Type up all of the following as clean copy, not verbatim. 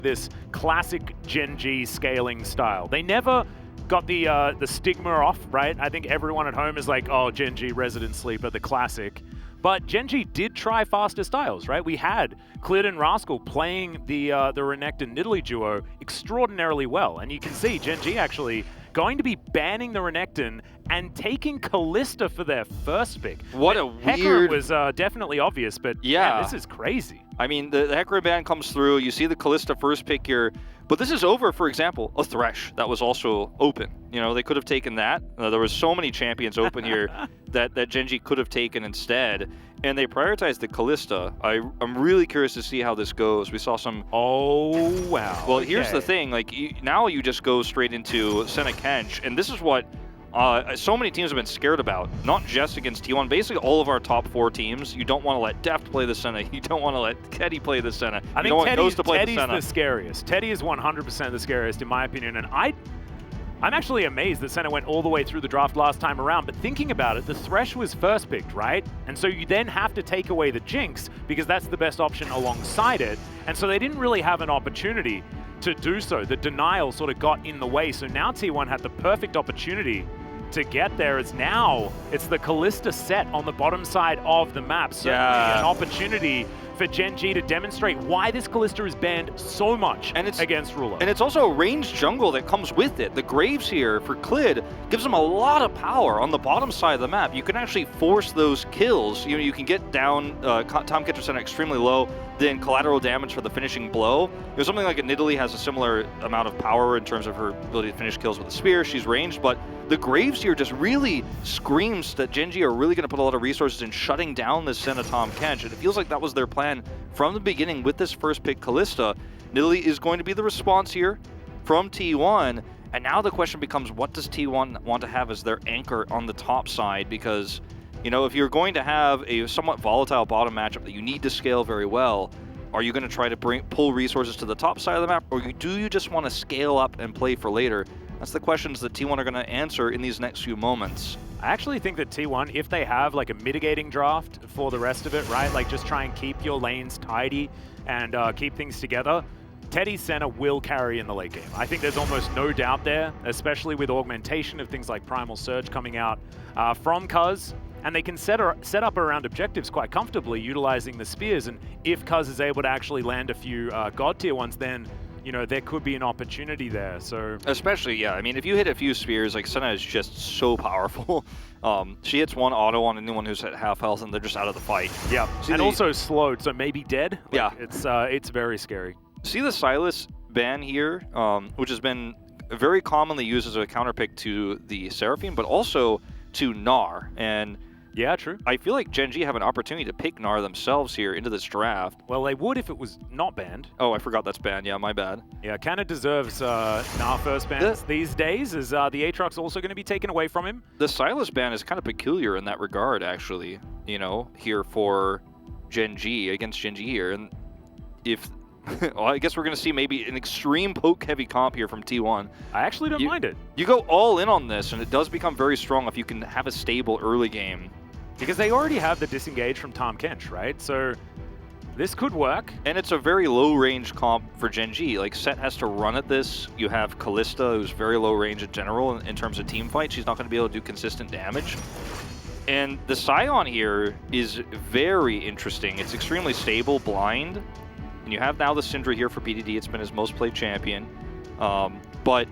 this classic GenG scaling style. They never got the stigma off, right? I think everyone at home is like, oh, GenG, Resident Sleeper, the classic. But GenG did try faster styles, right? We had Clid and Rascal playing the Renekton Nidalee duo extraordinarily well. And you can see GenG actually going to be banning the Renekton and taking Kalista for their first pick. What a Hecarim weird... was definitely obvious, but yeah, man, this is crazy. I mean, the Hecarim ban comes through, you see the Kalista first pick here, but this is over, for example, a Thresh that was also open. You know, they could have taken that. There was so many champions open here that GenG could have taken instead, and they prioritized the Kalista. I'm really curious to see how this goes. We saw some... Oh, wow. Well, here's the thing, like, now you just go straight into Senna Kench, and this is what so many teams have been scared about, not just against T1. Basically, all of our top 4 teams, you don't want to let Deft play the Senna. You don't want to let Teddy play the Senna. I think Teddy's the scariest. Teddy is 100% the scariest, in my opinion. And I'm actually amazed that Senna went all the way through the draft last time around. But thinking about it, the Thresh was first picked, right? And so you then have to take away the Jinx because that's the best option alongside it. And so they didn't really have an opportunity to do so. The denial sort of got in the way. So now T1 had the perfect opportunity to get there. Is now it's the Kalista set on the bottom side of the map. Certainly an opportunity for GenG to demonstrate why this Kalista is banned so much against Ruler. And it's also a ranged jungle that comes with it. The Graves here for Clid gives them a lot of power on the bottom side of the map. You can actually force those kills. You know, you can get down Tom Kitcher Center extremely low, then collateral damage for the finishing blow. You know, something like a Nidalee has a similar amount of power in terms of her ability to finish kills with a spear. She's ranged, but the Graves here just really screams that GenG are really going to put a lot of resources in shutting down this Senna Tom Kench, and it feels like that was their plan from the beginning with this first pick Kalista. Nidalee is going to be the response here from T1, and now the question becomes, what does T1 want to have as their anchor on the top side? Because, you know, if you're going to have a somewhat volatile bottom matchup that you need to scale very well, are you going to try to pull resources to the top side of the map, or do you just want to scale up and play for later? That's the questions that T1 are going to answer in these next few moments. I actually think that T1, if they have like a mitigating draft for the rest of it, right, like just try and keep your lanes tidy and keep things together, Teddy Senna will carry in the late game. I think there's almost no doubt there, especially with augmentation of things like Primal Surge coming out from Cuz, and they can set up around objectives quite comfortably utilizing the spears, and if Cuz is able to actually land a few God tier ones, then you know, there could be an opportunity there. So especially, yeah, I mean, if you hit a few spears, like Senna is just so powerful. She hits one auto on anyone who's at half health and they're just out of the fight. Yeah, and also slowed, so maybe dead. Like, yeah. It's very scary. See the Sylas ban here, which has been very commonly used as a counterpick to the Seraphine, but also to Gnar. And yeah, true. I feel like GenG have an opportunity to pick Gnar themselves here into this draft. Well, they would if it was not banned. Oh, I forgot that's banned. Yeah, my bad. Yeah, Canna deserves Gnar first bans these days, as the Aatrox also going to be taken away from him. The Sylas ban is kind of peculiar in that regard, actually, you know, here for GenG, against GenG here. And if... well, I guess we're going to see maybe an extreme poke-heavy comp here from T1. I actually don't mind it. You go all in on this, and it does become very strong if you can have a stable early game. Because they already have the disengage from Tahm Kench, right? So this could work. And it's a very low-range comp for GenG. Like, Set has to run at this. You have Kalista, who's very low range in general in terms of team fight. She's not going to be able to do consistent damage. And the Scion here is very interesting. It's extremely stable, blind. And you have now the Syndra here for PDD. It's been his most played champion. But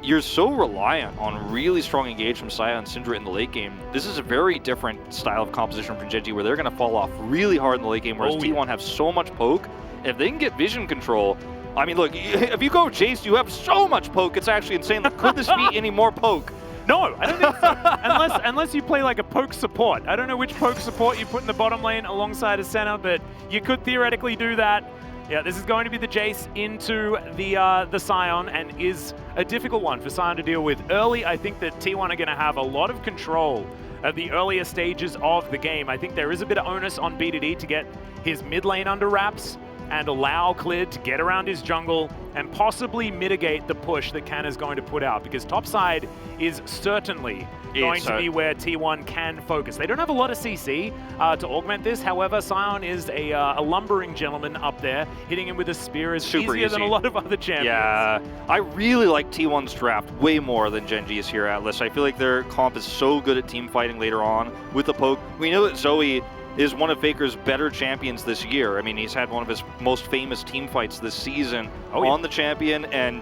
you're so reliant on really strong engage from Saya and Syndra in the late game. This is a very different style of composition from GenG, where they're going to fall off really hard in the late game, whereas T1 have so much poke. If they can get vision control, I mean, look, if you go Chase, you have so much poke, it's actually insane. Like, could this be any more poke? No, I don't think so. unless you play like a poke support. I don't know which poke support you put in the bottom lane alongside a Senna, but you could theoretically do that. Yeah, this is going to be the Jace into the Scion, and is a difficult one for Scion to deal with. Early, I think that T1 are going to have a lot of control of the earlier stages of the game. I think there is a bit of onus on BDD to get his mid lane under wraps. and allow Clid to get around his jungle and possibly mitigate the push that Can is going to put out, because topside is certainly going to be where T1 can focus. They don't have a lot of CC to augment this. However, Sion is a lumbering gentleman up there. Hitting him with a spear is super easier easy than a lot of other champions. Yeah, I really like T1's draft way more than GenG's here, Atlas. I feel like their comp is so good at team fighting later on with the poke. We know that Zoe is one of Faker's better champions this year. I mean, he's had one of his most famous team fights this season on the champion, and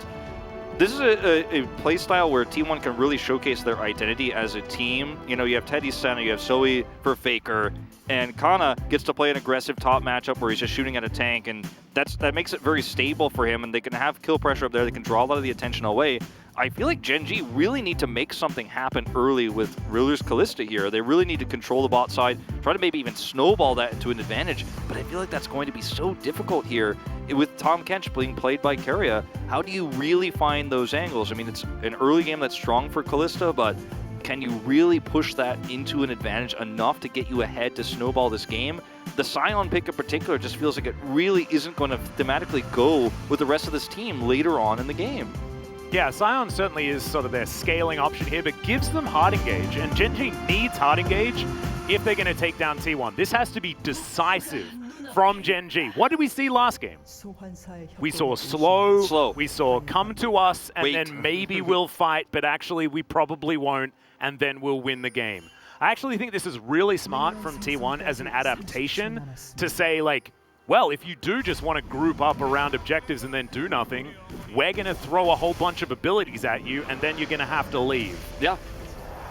this is a play style where T1 can really showcase their identity as a team. You know, you have Teddy Senna, you have Zoe for Faker, and Kana gets to play an aggressive top matchup where he's just shooting at a tank, and that makes it very stable for him, and they can have kill pressure up there, they can draw a lot of the attention away. I feel like GenG really need to make something happen early with Ruler's Kalista here. They really need to control the bot side, try to maybe even snowball that into an advantage, but I feel like that's going to be so difficult here. With Tahm Kench being played by Keria, how do you really find those angles? I mean, it's an early game that's strong for Kalista, but can you really push that into an advantage enough to get you ahead to snowball this game? The Sion pick in particular just feels like it really isn't going to thematically go with the rest of this team later on in the game. Yeah, Sion certainly is sort of their scaling option here, but gives them hard engage, and GenG needs hard engage if they're going to take down T1. This has to be decisive from GenG. What did we see last game? We saw slow, we saw come to us, and then maybe we'll fight, but actually we probably won't, and then we'll win the game. I actually think this is really smart from T1 as an adaptation to say, like, well, if you do just want to group up around objectives and then do nothing, we're going to throw a whole bunch of abilities at you, and then you're going to have to leave. Yeah,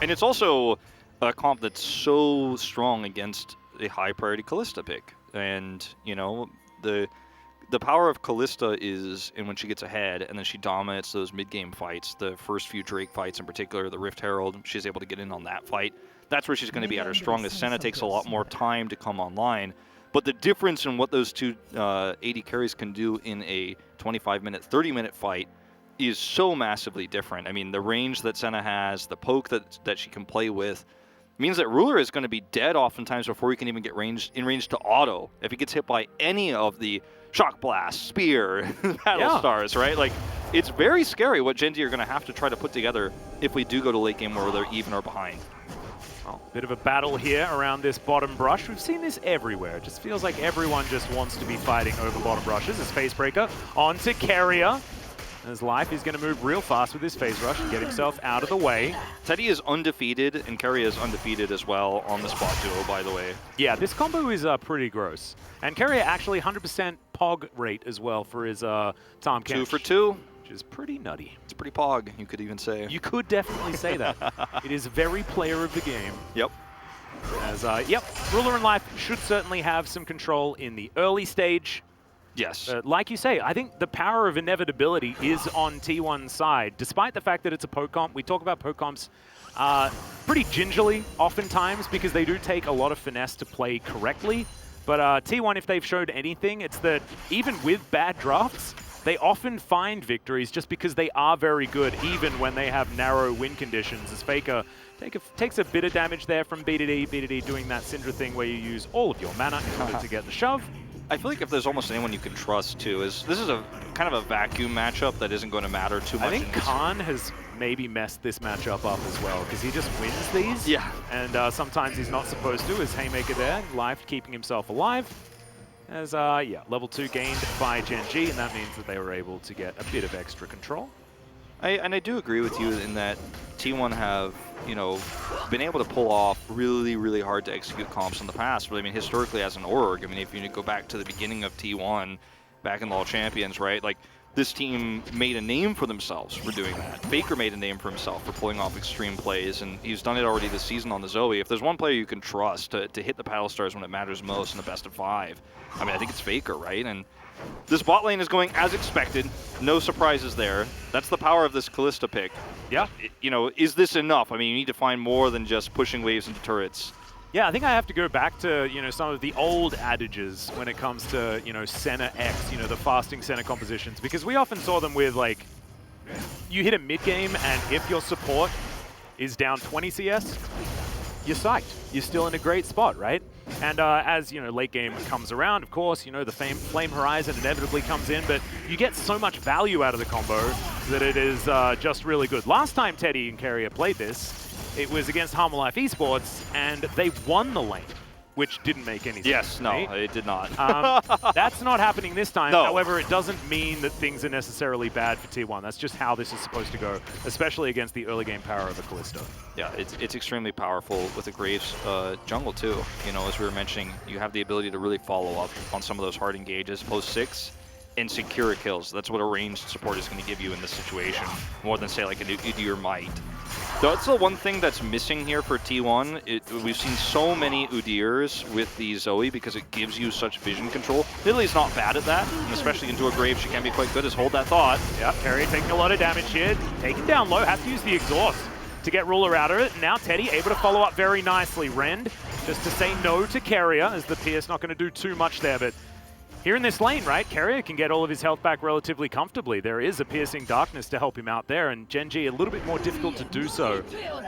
and it's also a comp that's so strong against a high-priority Kalista pick. And, you know, the power of Kalista is in when she gets ahead, and then she dominates those mid-game fights, the first few Drake fights in particular, the Rift Herald, she's able to get in on that fight. That's where she's going to be at her strongest. Senna takes a lot more time to come online. But the difference in what those two AD carries can do in a 25-minute, 30-minute fight is so massively different. I mean, the range that Senna has, the poke that she can play with, means that Ruler is going to be dead oftentimes before he can even get in range to auto. If he gets hit by any of the Shock Blast, Spear, Battle Stars, right? Like, it's very scary what GenG are going to have to try to put together if we do go to late game where they're even or behind. Well, bit of a battle here around this bottom brush. We've seen this everywhere. It just feels like everyone just wants to be fighting over bottom brushes. As Facebreaker onto Keria. His life is going to move real fast with his phase rush and get himself out of the way. Teddy is undefeated, and Keria is undefeated as well on the spot duo, by the way. Yeah, this combo is pretty gross. And Keria actually 100% Pog rate as well for his Tahm Kench. 2 for 2. Which is pretty nutty. It's pretty Pog, you could even say. You could definitely say that. It is very player of the game. Yep. As, Ruler in Life should certainly have some control in the early stage. Yes. Like you say, I think the power of inevitability is on T1's side, despite the fact that it's a poke comp. We talk about poke comps pretty gingerly oftentimes because they do take a lot of finesse to play correctly. But T1, if they've showed anything, it's that even with bad drafts, they often find victories just because they are very good, even when they have narrow win conditions. As Faker takes a bit of damage there from BDD. BDD doing that Syndra thing where you use all of your mana in order to get the shove. I feel like if there's almost anyone you can trust, too, this is a kind of a vacuum matchup that isn't going to matter too much. I think Khan has maybe messed this matchup up as well, because he just wins these. Yeah. And sometimes he's not supposed to, as Haymaker there, life keeping himself alive. As, level 2 gained by GenG, and that means that they were able to get a bit of extra control. And I do agree with you in that T1 have, you know, been able to pull off really, really hard to execute comps in the past. But I mean, historically as an org, I mean, if you go back to the beginning of T1, back in the All Champions, right? Like, this team made a name for themselves for doing that. Faker made a name for himself for pulling off extreme plays, and he's done it already this season on the Zoe. If there's one player you can trust to hit the Battle Stars when it matters most in the best of 5, I mean, I think it's Faker, right? And this bot lane is going as expected. No surprises there. That's the power of this Kalista pick. Yeah. You know, is this enough? I mean, you need to find more than just pushing waves into turrets. Yeah, I think I have to go back to, you know, some of the old adages when it comes to, you know, Senna X, you know, the fasting Senna compositions, because we often saw them with, like, you hit a mid-game, and if your support is down 20 CS, you're psyched. You're still in a great spot, right? And as, late game comes around, of course, the Flame Horizon inevitably comes in, but you get so much value out of the combo that it is just really good. Last time Teddy and Carrier played this, it was against Harmon Life Esports, and they won the lane, which didn't make any sense. Yes, no, it did not. That's not happening this time. No. However, it doesn't mean that things are necessarily bad for T1. That's just how this is supposed to go, especially against the early game power of a Callisto. Yeah, it's extremely powerful with the Graves jungle too. As we were mentioning, you have the ability to really follow up on some of those hard engages post 6 and secure kills. That's what a ranged support is going to give you in this situation, more than say like an Udyr might. That's the one thing that's missing here for T1. We've seen so many Udyrs with the Zoe because it gives you such vision control. Lily's not bad at that, and especially into a grave, she can be quite good. As hold that thought. Yep, Carrier taking a lot of damage here. Taken down low, has to use the exhaust to get Ruler out of it. Now Teddy able to follow up very nicely. Rend just to say no to Carrier, as the Pierce not going to do too much there, but here in this lane, right, Carrier can get all of his health back relatively comfortably. There is a Piercing Darkness to help him out there, and GenG a little bit more difficult to do so. We'll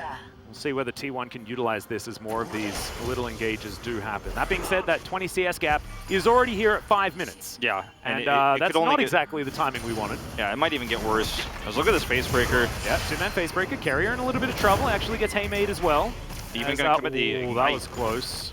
see whether T1 can utilize this as more of these little engages do happen. That being said, that 20 CS gap is already here at 5 minutes. Yeah. And that's not exactly the timing we wanted. Yeah, it might even get worse. Let's look at this Facebreaker. Yeah, 2-man Facebreaker. Carrier in a little bit of trouble. Actually gets Haymade as well. Even going to come at the Ignite. That was close.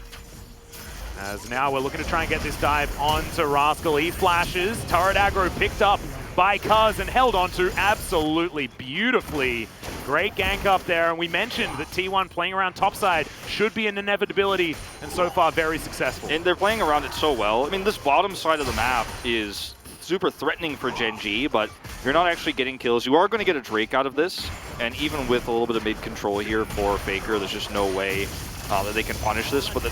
As now we're looking to try and get this dive onto Rascal. He flashes. Turret aggro picked up by Cuz and held onto absolutely beautifully. Great gank up there. And we mentioned that T1 playing around topside should be an inevitability, and so far very successful. And they're playing around it so well. I mean, this bottom side of the map is super threatening for GenG, but you're not actually getting kills. You are going to get a Drake out of this, and even with a little bit of mid control here for Faker, there's just no way that they can punish this. But the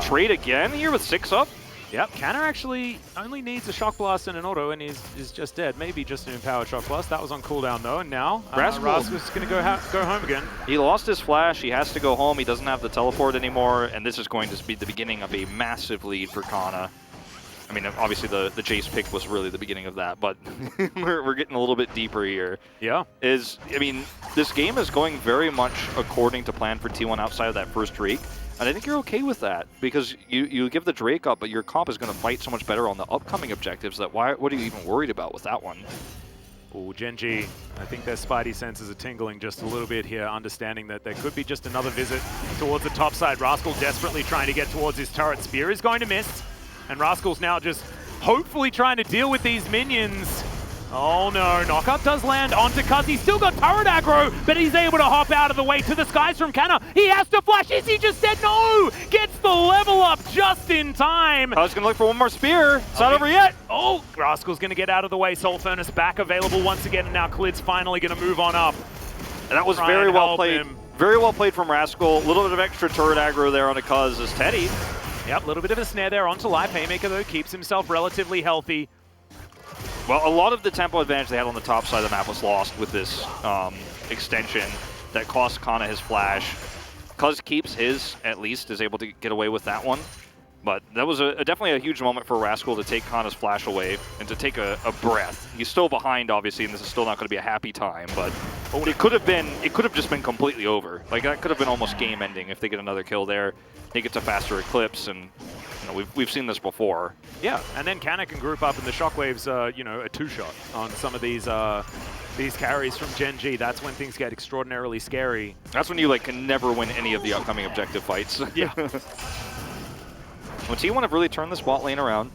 trade again here with 6 up. Yep, Canner actually only needs a Shock Blast and an auto, and is just dead. Maybe just an Empowered Shock Blast. That was on cooldown though, and now Rascal's going to go home again. He lost his flash. He has to go home. He doesn't have the teleport anymore, and this is going to be the beginning of a massive lead for Kana. I mean, obviously the Jace pick was really the beginning of that, but we're getting a little bit deeper here. Yeah. I mean, this game is going very much according to plan for T1 outside of that first Drake. And I think you're okay with that, because you give the Drake up, but your comp is going to fight so much better on the upcoming objectives that what are you even worried about with that one? Oh, GenG, I think their spidey senses are tingling just a little bit here, understanding that there could be just another visit towards the top side. Rascal desperately trying to get towards his turret. Spear is going to miss, and Rascal's now just hopefully trying to deal with these minions. Oh no, knockup does land onto Cuz. He's still got turret aggro, but he's able to hop out of the way to the skies from Canna. He has to flash. Is he just dead? No! Gets the level up just in time. Cuz gonna look for one more spear. It's not over yet. Oh, Rascal's gonna get out of the way. Soul Furnace back available once again, and now Klid's finally gonna move on up. And that was very well played. Very well played from Rascal. A little bit of extra turret aggro there on a Cuz as Teddy. Yep, a little bit of a snare there onto life. Haymaker though keeps himself relatively healthy. Well, a lot of the tempo advantage they had on the top side of the map was lost with this extension that cost Kana his flash. Cuz keeps his, at least, is able to get away with that one. But that was definitely a huge moment for Rascal to take Kana's flash away and to take a breath. He's still behind, obviously, and this is still not going to be a happy time, but it could have just been completely over. Like, that could have been almost game ending if they get another kill there. He gets a faster Eclipse, and we've seen this before. Yeah, and then Canna can group up, and the Shockwave's a 2-shot on some of these carries from GenG. That's when things get extraordinarily scary. That's when you can never win any of the upcoming objective fights. Yeah. Well, T1 have really turned this bot lane around.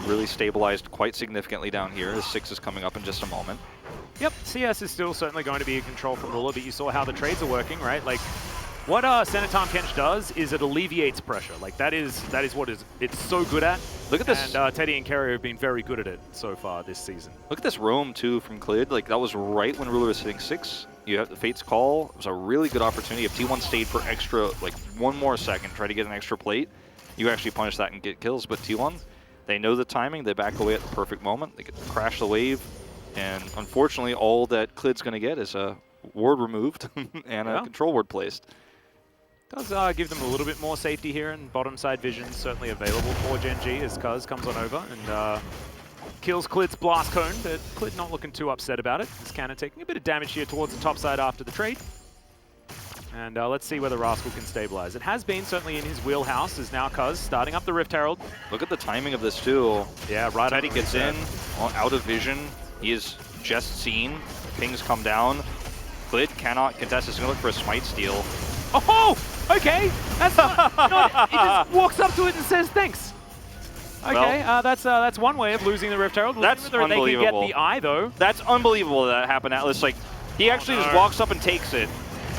Really stabilized quite significantly down here. The 6 is coming up in just a moment. Yep, CS is still certainly going to be in control from Ruler, but you saw how the trades are working, right? Like, what Senatom Kench does is it alleviates pressure. Like, that is what it's so good at. Look at this. And Teddy and Carrier have been very good at it so far this season. Look at this roam, too, from Klid. Like, that was right when Ruler was hitting 6. You have the Fate's Call. It was a really good opportunity. If T1 stayed for extra, one more second, try to get an extra plate, you actually punish that and get kills. But T1, they know the timing. They back away at the perfect moment. They get to crash the wave. And unfortunately, all that Klid's going to get is a ward removed and a control ward placed. Does give them a little bit more safety here, and bottom side vision certainly available for GenG as Cuz comes on over and kills Klid's Blast Cone, but Klid not looking too upset about it. This Cannon taking a bit of damage here towards the top side after the trade. And let's see whether Rascal can stabilize. It has been certainly in his wheelhouse, is now Cuz starting up the Rift Herald. Look at the timing of this too. Yeah, right. Teddy gets in, out of vision. He is just seen. Pings come down. Clid cannot contest. He's going to look for a smite steal. Oh, okay. That's not, he just walks up to it and says thanks. Okay, well, that's one way of losing the Rift Herald. That's unbelievable. They can get the eye, though. That's unbelievable that happened, Atlas. Like, he actually just walks up and takes it.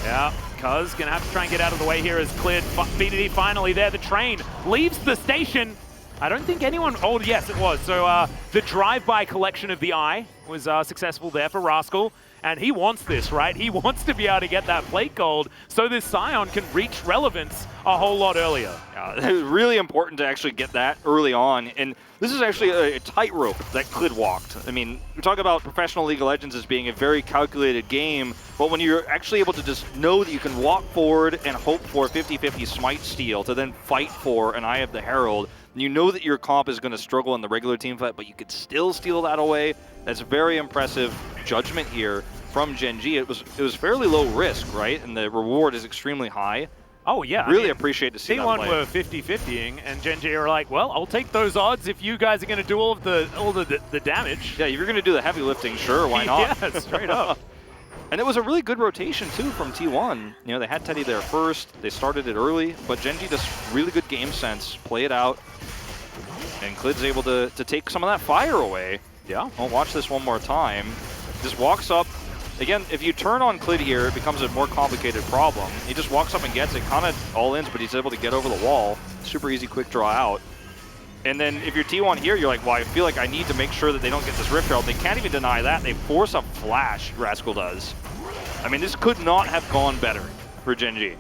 Yeah, Cuz gonna have to try and get out of the way here as cleared. BDD finally there. The train leaves the station. I don't think anyone... Oh, yes, it was. So the drive-by collection of the eye was successful there for Rascal. And he wants this, right? He wants to be able to get that plate gold so this Scion can reach relevance a whole lot earlier. It was really important to actually get that early on. And this is actually a tightrope that Clid walked. I mean, we talk about professional League of Legends as being a very calculated game, but when you're actually able to just know that you can walk forward and hope for 50-50 smite steal to then fight for an Eye of the Herald, you know that your comp is going to struggle in the regular team fight, but you could still steal that away. That's very impressive judgment here from GenG. It was fairly low risk, right? And the reward is extremely high. Oh, yeah. Really appreciate to see that play. T1 were 50-50ing, and GenG are like, well, I'll take those odds if you guys are going to do all the damage. Yeah, if you're going to do the heavy lifting, sure, why not? Yeah, straight up. And it was a really good rotation, too, from T1. You know, they had Teddy there first. They started it early, but GenG just really good game sense, play it out. And Clid's able to take some of that fire away. Yeah. I'll watch this one more time. Just walks up. Again, if you turn on Clid here, it becomes a more complicated problem. He just walks up and gets it, kind of all-ins, but he's able to get over the wall. Super easy, quick draw out. And then if you're T1 here, you're like, well, I feel like I need to make sure that they don't get this Rift Herald. They can't even deny that. They force a flash, Rascal does. I mean, this could not have gone better for GenG.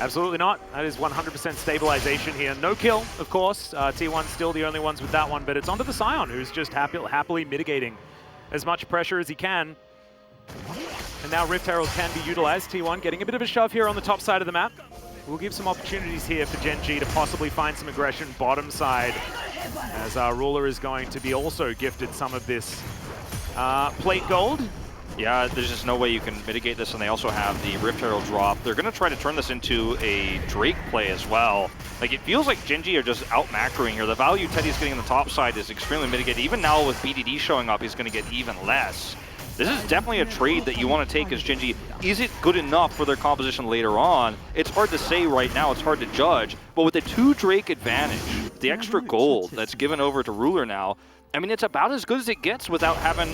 Absolutely not. That is 100% stabilization here. No kill, of course. T1 still the only ones with that one, but it's onto the Scion, who's just happily mitigating as much pressure as he can. And now Rift Herald can be utilized. T1 getting a bit of a shove here on the top side of the map. We'll give some opportunities here for GenG to possibly find some aggression bottom side, as our Ruler is going to be also gifted some of this plate gold. Yeah, there's just no way you can mitigate this, and they also have the Rift Herald drop. They're going to try to turn this into a Drake play as well. Like, it feels like GenG are just out-macroing here. The value Teddy's getting on the top side is extremely mitigated. Even now with BDD showing up, he's going to get even less. This is definitely a trade that you want to take as GenG. Is it good enough for their composition later on? It's hard to say right now. It's hard to judge. But with the 2 Drake advantage, the extra gold that's given over to Ruler now, I mean, it's about as good as it gets without having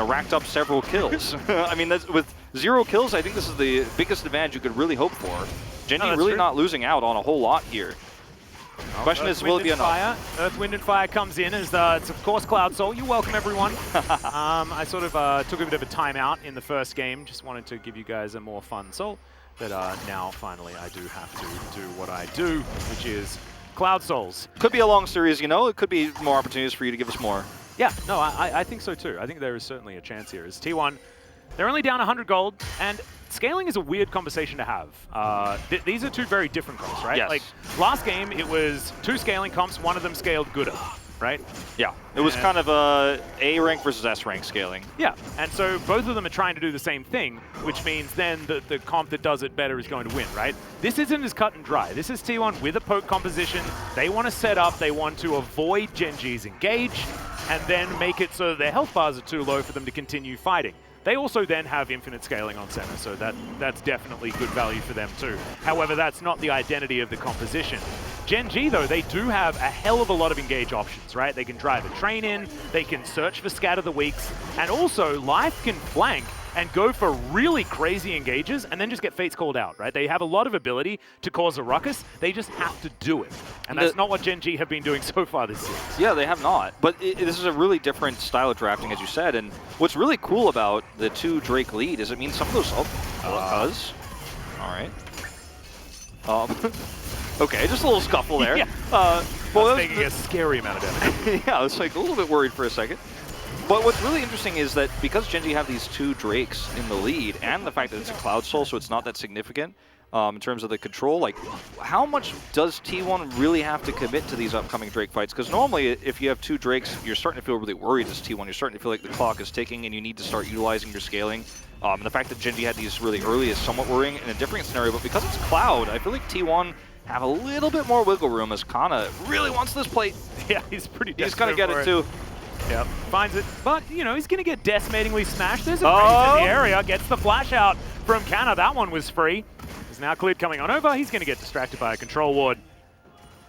racked up several kills. I mean, with 0 kills, I think this is the biggest advantage you could really hope for. GenG really not losing out on a whole lot here. Question is, will it be enough? Earth, Wind, and Fire comes in as it's of course Cloud Soul. You're welcome, everyone. I sort of took a bit of a timeout in the first game. Just wanted to give you guys a more fun soul. But now, finally, I do have to do what I do, which is Cloud Souls. Could be a long series, you know. It could be more opportunities for you to give us more. Yeah, no, I think so too. I think there is certainly a chance here. As T1, they're only down 100 gold, and scaling is a weird conversation to have. These are 2 very different comps, right? Yes. Like, last game, it was 2 scaling comps, one of them scaled gooder, right? Yeah, it was kind of A rank versus S rank scaling. Yeah, and so both of them are trying to do the same thing, which means then the comp that does it better is going to win, right? This isn't as cut and dry. This is T1 with a poke composition. They want to set up, they want to avoid GenG's engage, and then make it so that their health bars are too low for them to continue fighting. They also then have infinite scaling on center, so that's definitely good value for them too. However, that's not the identity of the composition. GenG, though, they do have a hell of a lot of engage options, right? They can drive a train in, they can search for scatter the weaks, and also Life can flank and go for really crazy engages and then just get fates called out, right? They have a lot of ability to cause a ruckus. They just have to do it. And that's not what GenG have been doing so far this series. Yeah, they have not. But this is a really different style of drafting, as you said. And what's really cool about the 2 Drake lead is it means some of those... All right. Okay, just a little scuffle there. Yeah. Well, I was taking a scary amount of damage. Yeah, I was like a little bit worried for a second. But what's really interesting is that because GenG have these 2 Drakes in the lead, and the fact that it's a Cloud Soul, so it's not that significant, in terms of the control. Like, how much does T1 really have to commit to these upcoming Drake fights? Because normally, if you have 2 Drakes, you're starting to feel really worried as T1. You're starting to feel like the clock is ticking and you need to start utilizing your scaling. And the fact that GenG had these really early is somewhat worrying in a different scenario, but because it's Cloud, I feel like T1 have a little bit more wiggle room as Kana really wants this plate. Yeah, he's pretty desperate. He's gonna get it too. Yep, finds it, but you know, he's gonna get decimatingly smashed. There's a Raze in the area, gets the flash out from Kana. That one was free. There's now Clid coming on over. He's gonna get distracted by a control ward.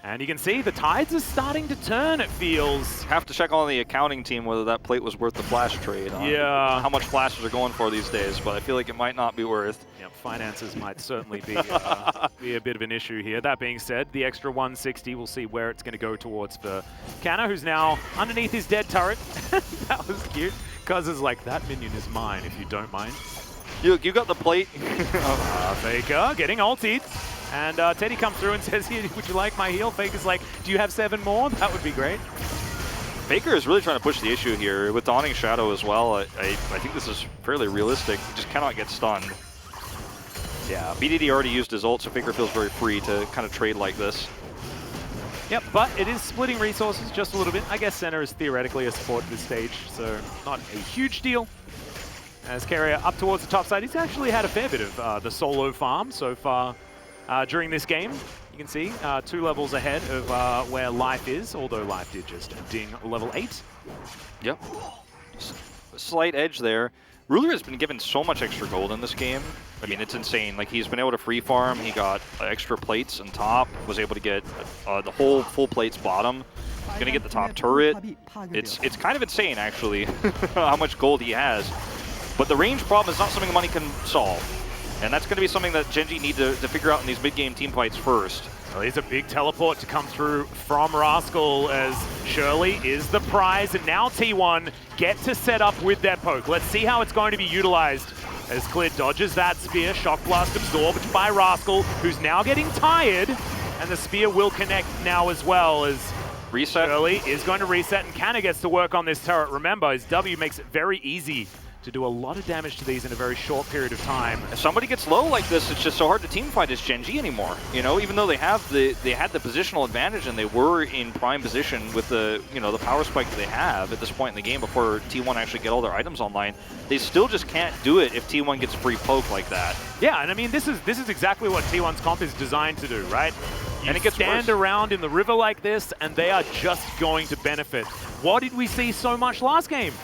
And you can see the tides are starting to turn, it feels. Have to check on the accounting team whether that plate was worth the flash trade. Yeah. How much flashes are going for these days, but I feel like it might not be worth. Yep, finances might certainly be a bit of an issue here. That being said, the extra 160, we'll see where it's going to go towards for Kana, who's now underneath his dead turret. That was cute. Cuz is like, that minion is mine, if you don't mind. You got the plate. Faker getting ultied. And Teddy comes through and says, "Here, would you like my heal?" Faker's like, "Do you have 7 more? That would be great." Faker is really trying to push the issue here with Dawning Shadow as well. I think this is fairly realistic. He just cannot get stunned. Yeah, BDD already used his ult, so Faker feels very free to kind of trade like this. Yep, but it is splitting resources just a little bit. I guess center is theoretically a support at this stage, so not a huge deal. As Carrier up towards the top side, he's actually had a fair bit of the solo farm so far. During this game, you can see 2 levels ahead of where Life is, although Life did just ding level 8. Yep. Slight edge there. Ruler has been given so much extra gold in this game. I mean, it's insane. Like, he's been able to free farm. He got extra plates on top, was able to get the whole full plates bottom. He's going to get the top turret. It's kind of insane, actually, how much gold he has. But the range problem is not something money can solve. And that's going to be something that GenG need to figure out in these mid-game team fights first. Well, here's a big teleport to come through from Rascal as Shirley is the prize. And now T1 get to set up with their poke. Let's see how it's going to be utilized as Clid dodges that spear. Shock Blast absorbed by Rascal, who's now getting tired. And the spear will connect now as well as reset. Shirley is going to reset and Kana gets to work on this turret. Remember, his W makes it very easy to do a lot of damage to these in a very short period of time. If somebody gets low like this, it's just so hard to team fight as GenG anymore. You know, even though they had the positional advantage and they were in prime position with the the power spike that they have at this point in the game before T1 actually get all their items online, they still just can't do it if T1 gets free poke like that. Yeah, and I mean this is exactly what T1's comp is designed to do, right? You and it gets stand around in the river like this, and they are just going to benefit. What did we see so much last game?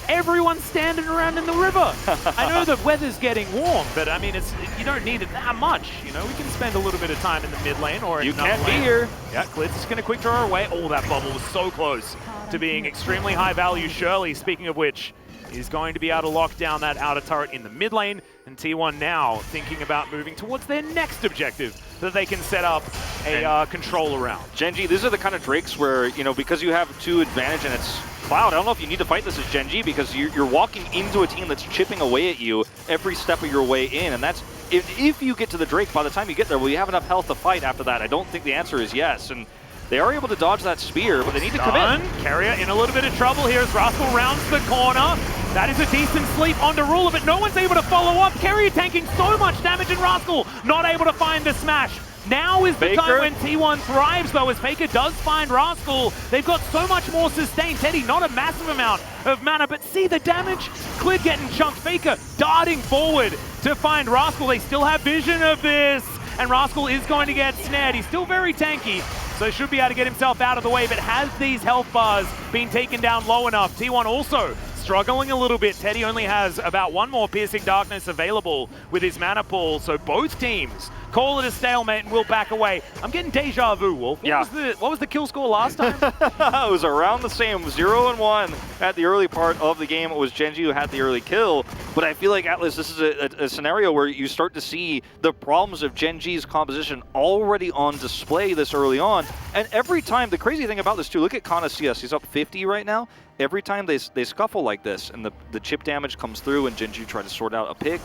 Everyone's standing around in the river. I know the weather's getting warm, but I mean, you don't need it that much. You know, we can spend a little bit of time in the mid lane or in you another can't lane. be here. Yeah, Clid's just going to quick throw her away. Oh, that bubble was so close to being extremely high value. Shirley, speaking of which, is going to be able to lock down that outer turret in the mid lane. And T1 now thinking about moving towards their next objective that they can set up a control around. GenG, these are the kind of Drakes where, because you have 2 advantage and it's Cloud, I don't know if you need to fight this as GenG because you're walking into a team that's chipping away at you every step of your way in. And that's, if you get to the Drake, by the time you get there, will you have enough health to fight after that? I don't think the answer is yes. And they are able to dodge that spear, but they need to commit. Carrier in a little bit of trouble here as Rascal rounds the corner. That is a decent sleep onto Ruler, but no one's able to follow up. Carrier tanking so much damage and Rascal not able to find the smash. Now is the time when T1 thrives, though, as Faker does find Rascal. They've got so much more sustain. Teddy, not a massive amount of mana, but see the damage? Clid getting chunked. Faker darting forward to find Rascal. They still have vision of this, and Rascal is going to get snared. He's still very tanky, so should be able to get himself out of the way, but has these health bars been taken down low enough? T1 also struggling a little bit. Teddy only has about 1 more Piercing Darkness available with his mana pool, so both teams call it a stalemate and will back away. I'm getting deja vu, Wolf. What was the kill score last time? It was around the same, 0-1 at the early part of the game. It was GenG who had the early kill, but I feel like, Atlas, this is a scenario where you start to see the problems of GenG's composition already on display this early on. And every time, the crazy thing about this too, look at Kana CS, he's up 50 right now. Every time they scuffle like this and the chip damage comes through and GenG try to sort out a pick,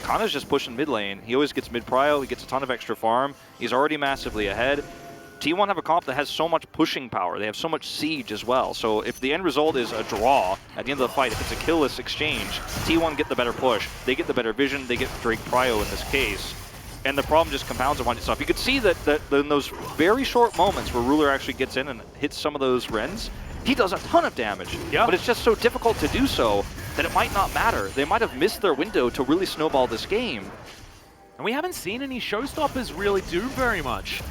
Kana's just pushing mid lane. He always gets mid prio, he gets a ton of extra farm. He's already massively ahead. T1 have a comp that has so much pushing power. They have so much siege as well. So if the end result is a draw at the end of the fight, if it's a killless exchange, T1 get the better push. They get the better vision, they get Drake prio in this case. and the problem just compounds upon itself. You could see that in those very short moments where Ruler actually gets in and hits some of those Rens, he does a ton of damage. Yeah. But it's just so difficult to do so that it might not matter. They might have missed their window to really snowball this game. And we haven't seen any showstoppers really do very much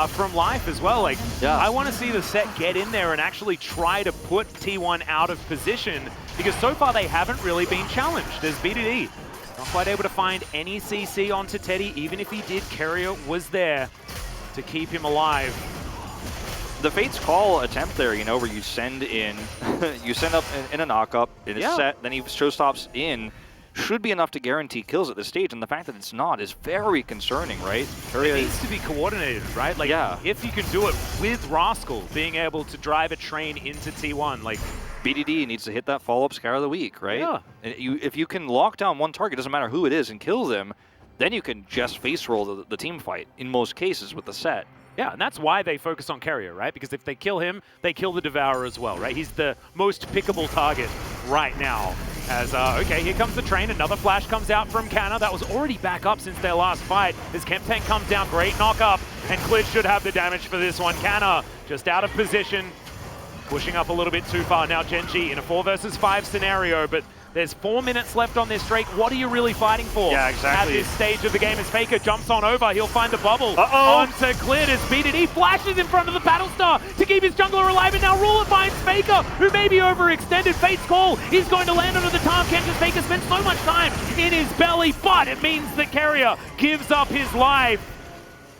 from Life as well. Like, I want to see the set get in there and actually try to put T1 out of position, because so far they haven't really been challenged as BDD. Not quite able to find any CC onto Teddy. Even if he did, Carrier was there to keep him alive. The Fate's Call attempt there, you know, where you send in, you send up in a knock-up, in a set, then he showstops in, should be enough to guarantee kills at this stage, and the fact that it's not is very concerning, right? It needs to be coordinated, right? Like, if you can do it with Rascal being able to drive a train into T1, like... BDD needs to hit that follow-up Scar of the Week, right? Yeah. And if you can lock down one target, doesn't matter who it is, and kill them, then you can just face roll the team fight, in most cases, with the set. Yeah, and that's why they focus on Carrier, right? Because if they kill him, they kill the Devourer as well, right? He's the most pickable target right now. As, okay, here comes the train. Another flash comes out from Canna. That was already back up since their last fight. As Chem Tank comes down, great knock up. And Clid should have the damage for this one. Canna just out of position, pushing up a little bit too far. Now GenG in a 4 versus 5 scenario, but there's 4 minutes left on this streak. What are you really fighting for? Yeah, exactly. At this stage of the game, as Faker jumps on over, he'll find the bubble onto Clid as BDD flashes in front of the Battlestar to keep his jungler alive, and now Ruler finds Faker, who may be overextended. Fate's Call is going to land under the Tom Kench as Faker spends so much time in his belly, but it means the Carrier gives up his life.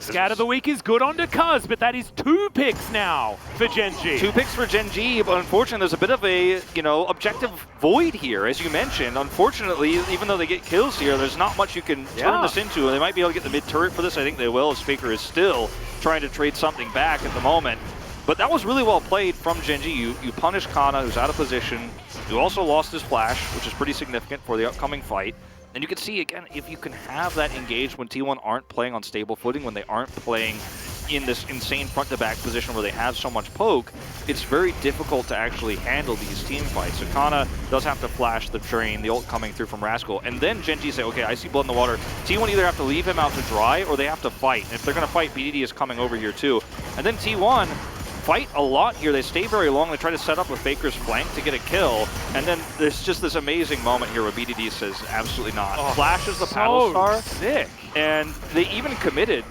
Scat of the Week is good onto Cuz, but that is 2 picks now for GenG. 2 picks for GenG, but unfortunately there's a bit of a, you know, objective void here, as you mentioned. Unfortunately, even though they get kills here, there's not much you can turn this into, and they might be able to get the mid-turret for this. I think they will, as Faker is still trying to trade something back at the moment. But that was really well played from GenG. You punish Kana, who's out of position, who also lost his flash, which is pretty significant for the upcoming fight. And you can see, again, if you can have that engaged when T1 aren't playing on stable footing, when they aren't playing in this insane front-to-back position where they have so much poke, it's very difficult to actually handle these team fights. So Kana does have to flash the train, the ult coming through from Rascal, and then GenG say, okay, I see blood in the water. T1 either have to leave him out to dry, or they have to fight. And if they're going to fight, BDD is coming over here too. And then T1 fight a lot here. They stay very long. They try to set up with Faker's flank to get a kill. And then there's just this amazing moment here where BDD says, absolutely not. Flashes the Battlestar. Sick. And they even committed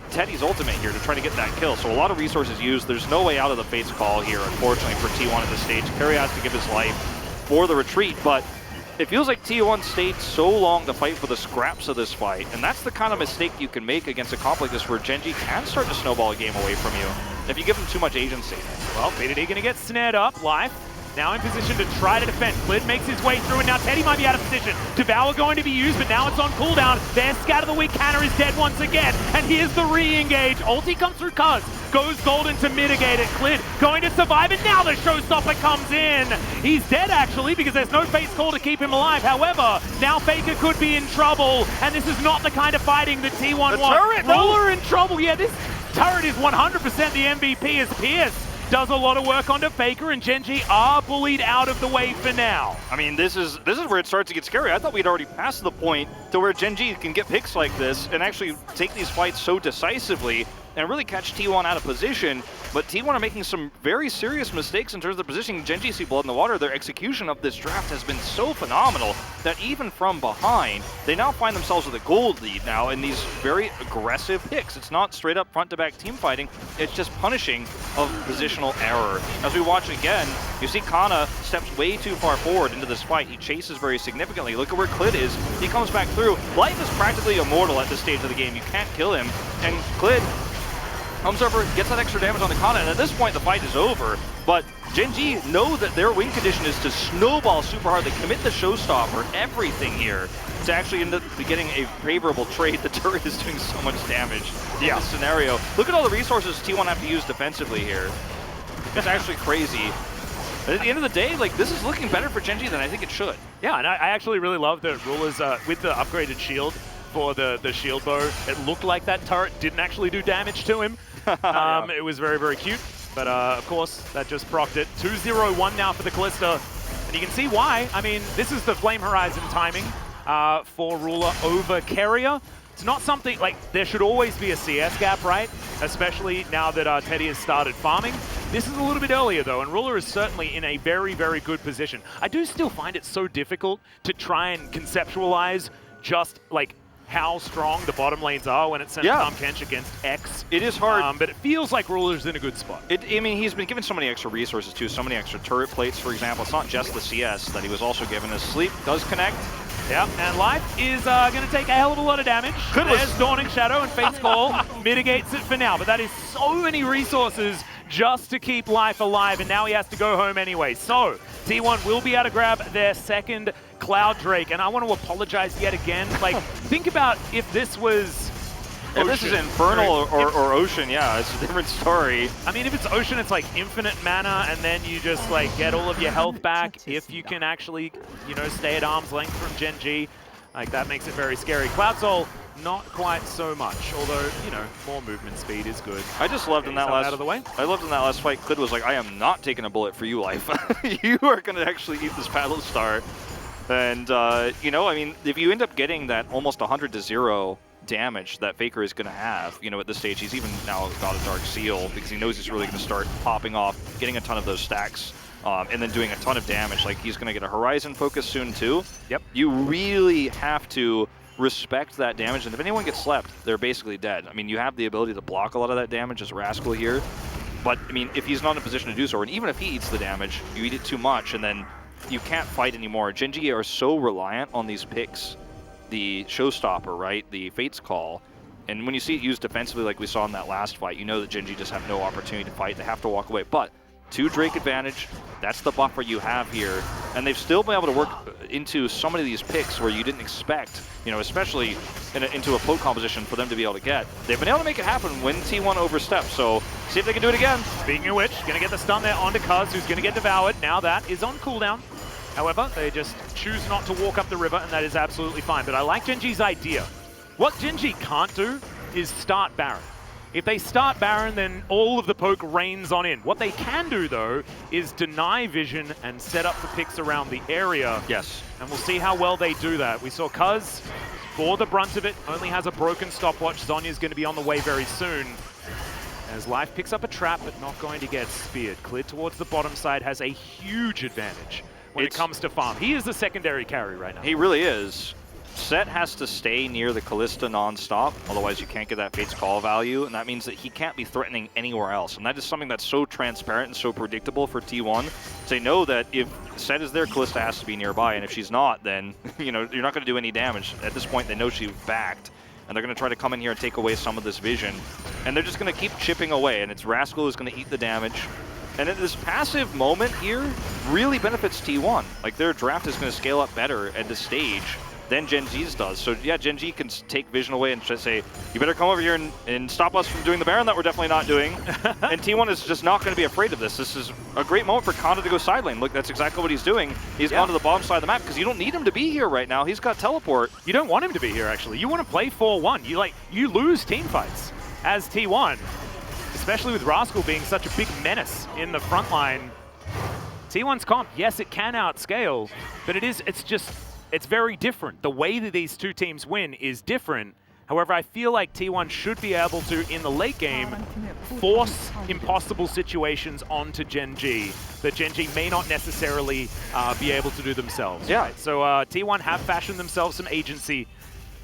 Teddy's ultimate here to try to get that kill. So a lot of resources used. There's no way out of the Fate's Call here, unfortunately, for T1 at this stage. Carry has to give his life for the retreat, but it feels like T1 stayed so long to fight for the scraps of this fight, and that's the kind of mistake you can make against a comp like this where GenG can start to snowball a game away from you if you give them too much agency. Well, BDD gonna get snared up. Life now in position to try to defend. Clid makes his way through, and now Teddy might be out of position. Devour going to be used, but now it's on cooldown. There's Scat of the Week. Canna is dead once again, and here's the re-engage. Ulti comes through Cuz. Goes golden to mitigate it. Clid going to survive, and now the showstopper comes in. He's dead, actually, because there's no Fate's Call to keep him alive. However, now Faker could be in trouble, and this is not the kind of fighting that T1 wants. Ruler in trouble. Yeah, this turret is 100% the MVP as Pierce does a lot of work onto Faker, and GenG are bullied out of the way for now. I mean, this is where it starts to get scary. I thought we'd already passed the point to where GenG can get picks like this and actually take these fights so decisively and really catch T1 out of position. But T1 are making some very serious mistakes in terms of their positioning. GenG see blood in the water. Their execution of this draft has been so phenomenal that even from behind, they now find themselves with a gold lead now in these very aggressive picks. It's not straight up front-to-back team fighting. It's just punishing of positional error. As we watch again, you see Kana steps way too far forward into this fight. He chases very significantly. Look at where Clid is. He comes back through. Life is practically immortal at this stage of the game. You can't kill him. And Clid comes over, gets that extra damage on the Kana, and at this point the fight is over. But GenG know that their win condition is to snowball super hard. They commit the showstopper, everything here, to actually end up getting a favorable trade. The turret is doing so much damage in this scenario. Look at all the resources T1 have to use defensively here. It's actually crazy. But at the end of the day, like, this is looking better for GenG than I think it should. Yeah, and I actually really love that Ruler's with the upgraded shield for the shield bow. It looked like that turret didn't actually do damage to him. It was very, very cute. But of course, that just procced it. 2-0-1 now for the Callista. And you can see why. I mean, this is the Flame Horizon timing for Ruler over Carrier. It's not something, like, there should always be a CS gap, right? Especially now that Teddy has started farming. This is a little bit earlier, though, and Ruler is certainly in a very, very good position. I do still find it so difficult to try and conceptualize just, like, how strong the bottom lanes are when it's sent Tom Kench against X. It is hard. But it feels like Ruler's in a good spot. I mean, he's been given so many extra resources, too. So many extra turret plates, for example. It's not just the CS that he was also given. His sleep does connect. Yeah, and Life is going to take a hell of a lot of damage. There's Dawning Shadow, and Fate's Call mitigates it for now. But that is so many resources just to keep Life alive, and now he has to go home anyway. So, T1 will be able to grab their second Cloud Drake, and I want to apologize yet again. Like, think about if this was If this is Infernal or Ocean, yeah, it's a different story. I mean, if it's Ocean, it's like infinite mana, and then you just like get all of your health back if you can actually, you know, stay at arm's length from GenG. Like, that makes it very scary. Cloud Soul, not quite so much, although, you know, more movement speed is good. I just loved in that last out of the way. I loved in that last fight, Clid was like, I am not taking a bullet for you, Life. You are going to actually eat this Battle Star. And, you know, I mean, if you end up getting that almost 100-0 damage that Faker is going to have, you know, at this stage, he's even now got a Dark Seal because he knows he's really going to start popping off, getting a ton of those stacks, and then doing a ton of damage. Like, he's going to get a Horizon focus soon, too. Yep. You really have to respect that damage, and if anyone gets slept, they're basically dead. I mean, you have the ability to block a lot of that damage as Rascal here, but, I mean, if he's not in a position to do so, and even if he eats the damage, you eat it too much, and then you can't fight anymore. GenG are so reliant on these picks. The Showstopper, right? The Fate's Call. And when you see it used defensively like we saw in that last fight, you know that GenG just have no opportunity to fight. They have to walk away. But 2 Drake advantage, that's the buffer you have here. And they've still been able to work into so many of these picks where you didn't expect, you know, especially into a poke composition for them to be able to get. They've been able to make it happen when T1 oversteps, so see if they can do it again. Speaking of which, going to get the stun there onto Cuz, who's going to get devoured. Now that is on cooldown. However, they just choose not to walk up the river, and that is absolutely fine. But I like GenG's idea. What GenG can't do is start Baron. If they start Baron, then all of the poke rains on in. What they can do, though, is deny vision and set up the picks around the area. Yes. And we'll see how well they do that. We saw Cuz, for the brunt of it, only has a broken stopwatch. Zonya's going to be on the way very soon. As Life picks up a trap, but not going to get speared. Cleared towards the bottom side, has a huge advantage when it comes to farm. He is the secondary carry right now. He really is. Set has to stay near the Callista non-stop, otherwise you can't get that Fate's Call value, and that means that he can't be threatening anywhere else. And that is something that's so transparent and so predictable for T1. They know that if Set is there, Callista has to be nearby, and if she's not, then you know you're not going to do any damage. At this point, they know she's backed, and they're going to try to come in here and take away some of this vision. And they're just going to keep chipping away, and it's Rascal who's going to eat the damage. And this passive moment here really benefits T1. Like, their draft is going to scale up better at this stage than GenG's does. So yeah, GenG can take vision away and just say, you better come over here and stop us from doing the Baron that we're definitely not doing. And T1 is just not going to be afraid of this. This is a great moment for Kanda to go side lane. Look, that's exactly what he's doing. He's gone to the bottom side of the map because you don't need him to be here right now. He's got teleport. You don't want him to be here, actually. You want to play 4-1. You lose team fights as T1. Especially with Rascal being such a big menace in the front line. T1's comp, yes, it can outscale, but it's very different. The way that these two teams win is different. However, I feel like T1 should be able to, in the late game, force impossible situations onto GenG that GenG may not necessarily be able to do themselves. Yeah. Right? So T1 have fashioned themselves some agency.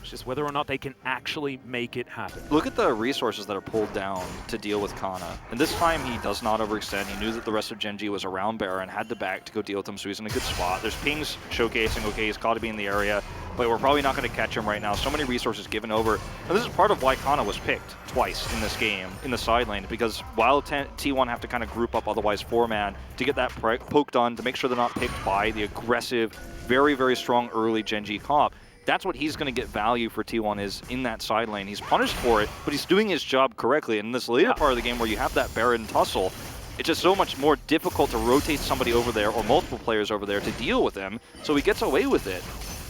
It's just whether or not they can actually make it happen. Look at the resources that are pulled down to deal with Kana. And this time he does not overextend. He knew that the rest of GenG was around Baron, had the back to go deal with him, so he's in a good spot. There's pings showcasing, okay, he's got to be in the area, but we're probably not going to catch him right now. So many resources given over. And this is part of why Kana was picked twice in this game, in the side lane, because while T1 have to kind of group up otherwise 4-man to get that poke done, to make sure they're not picked by the aggressive, very, very strong early GenG comp, that's what he's going to get value for T1 is in that side lane. He's punished for it, but he's doing his job correctly. And in this later part of the game where you have that Baron tussle, it's just so much more difficult to rotate somebody over there or multiple players over there to deal with him, so he gets away with it.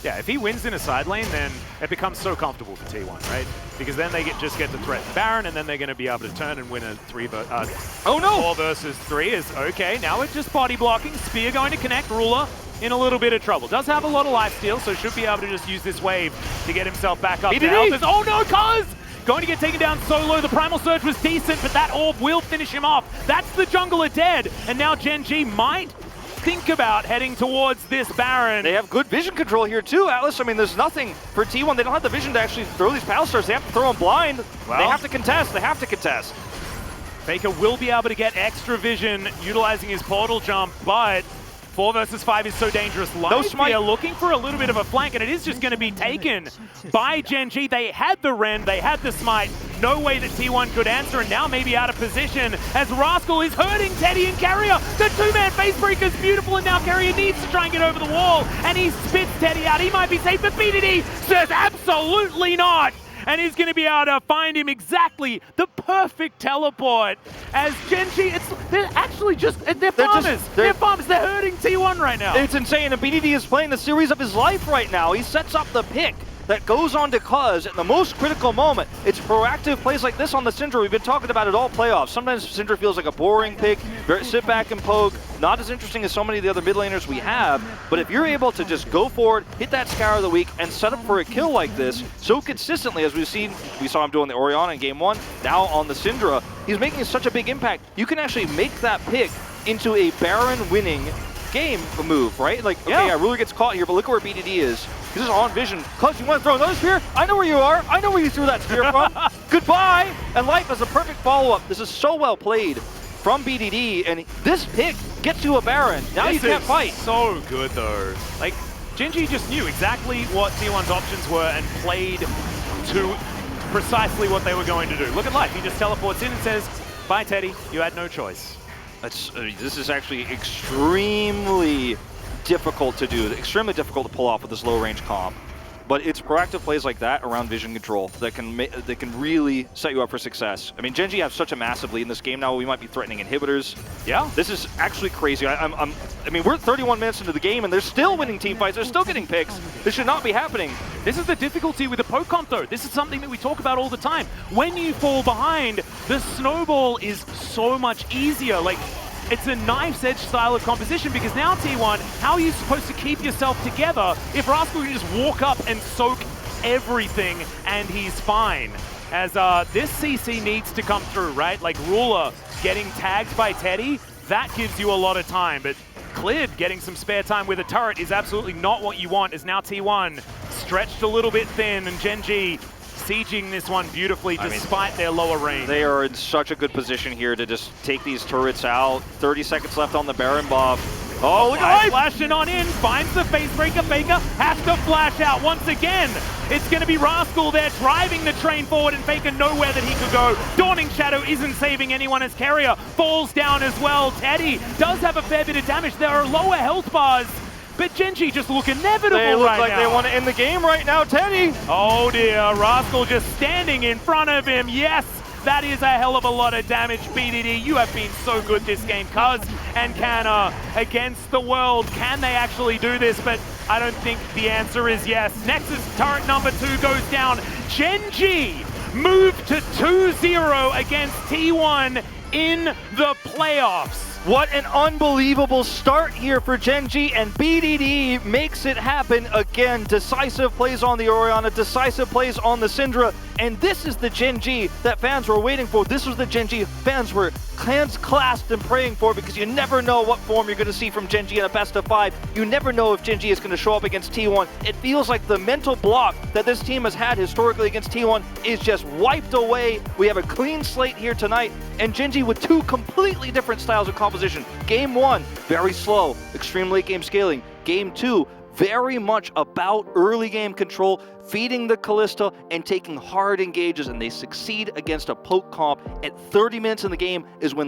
Yeah, if he wins in a side lane, then it becomes so comfortable for T1, right? Because then they just get to threaten Baron, and then they're going to be able to turn and win a 4 versus 3 is okay. Now it's just body blocking. Spear going to connect. Ruler in a little bit of trouble. Does have a lot of life steal, so should be able to just use this wave to get himself back up. Oh no, Cuz! Going to get taken down solo. The Primal Surge was decent, but that orb will finish him off. That's the jungler dead, and now GenG might think about heading towards this Baron. They have good vision control here too, Atlas. I mean, there's nothing for T1. They don't have the vision to actually throw these Pal Stars. They have to throw them blind. Well, they have to contest. They have to contest. Faker will be able to get extra vision utilizing his portal jump, but 4 versus 5 is so dangerous. They are looking for a little bit of a flank, and it is just going to be taken by GenG. They had the Ren, they had the Smite. No way that T1 could answer, and now maybe out of position as Rascal is hurting Teddy and Carrier. The 2-man Facebreaker is beautiful, and now Carrier needs to try and get over the wall, and he spits Teddy out. He might be safe, but BDD says absolutely not. And he's going to be able to find him exactly the perfect teleport. As GenG, they're actually just, they're farmers. They're farmers. They're hurting T1 right now. It's insane, and BDD is playing the series of his life right now. He sets up the pick that goes on to Cuz at the most critical moment. It's proactive plays like this on the Syndra. We've been talking about it all playoffs. Sometimes Syndra feels like a boring pick, sit back and poke, not as interesting as so many of the other mid laners we have, but if you're able to just go forward, hit that Scour of the Week, and set up for a kill like this so consistently as we saw him doing the Orianna in game 1, now on the Syndra, he's making such a big impact. You can actually make that pick into a Baron winning game move, right? Like, okay, yeah, Ruler gets caught here, but look where BDD is. He's just on vision. Cuz, you want to throw another spear? I know where you are. I know where you threw that spear from. Goodbye! And Life has a perfect follow-up. This is so well played from BDD, and this pick gets you a Baron. Now you can't fight. So good, though. Like, GenG just knew exactly what T1's options were and played to precisely what they were going to do. Look at Life. He just teleports in and says, bye, Teddy. You had no choice. This is actually extremely difficult to do, extremely difficult to pull off with this low range comp. But it's proactive plays like that around vision control that can really set you up for success. I mean, GenG have such a massive lead in this game now. We might be threatening inhibitors. Yeah, this is actually crazy. I mean, we're 31 minutes into the game and they're still winning team fights. They're still getting picks. This should not be happening. This is the difficulty with the poke comp, though. This is something that we talk about all the time. When you fall behind, the snowball is so much easier. Like, it's a knife's edge style of composition because now T1, how are you supposed to keep yourself together if Rascal can just walk up and soak everything and he's fine? As this CC needs to come through, right? Like Ruler getting tagged by Teddy, that gives you a lot of time, but Clid getting some spare time with a turret is absolutely not what you want, as now T1 stretched a little bit thin and GenG sieging this one beautifully despite their lower range. They are in such a good position here to just take these turrets out. 30 seconds left on the Baron buff. Oh, look at Life! Flashing on in, finds the Facebreaker. Faker has to flash out once again. It's going to be Rascal there driving the train forward, and Faker nowhere that he could go. Dawning Shadow isn't saving anyone as Carrier falls down as well. Teddy does have a fair bit of damage. There are lower health bars, but GenG just look inevitable right now. They look like they want to end the game right now, Teddy. Oh dear, Rascal just standing in front of him. Yes, that is a hell of a lot of damage. BDD, you have been so good this game. Cuz and Canna against the world. Can they actually do this? But I don't think the answer is yes. Nexus turret number 2 goes down. GenG moved to 2-0 against T1 in the playoffs. What an unbelievable start here for GenG, and BDD makes it happen again. Decisive plays on the Orianna, decisive plays on the Syndra, and this is the GenG that fans were waiting for. This was the GenG fans were hands clasped and praying for, because you never know what form you're going to see from GenG in a best of 5. You never know if GenG is going to show up against T1. It feels like the mental block that this team has had historically against T1 is just wiped away. We have a clean slate here tonight, and GenG with 2 completely different styles of composition. Game 1, very slow, extreme late game scaling. Game 2, very much about early game control, feeding the Kalista and taking hard engages, and they succeed against a poke comp. At 30 minutes in the game is when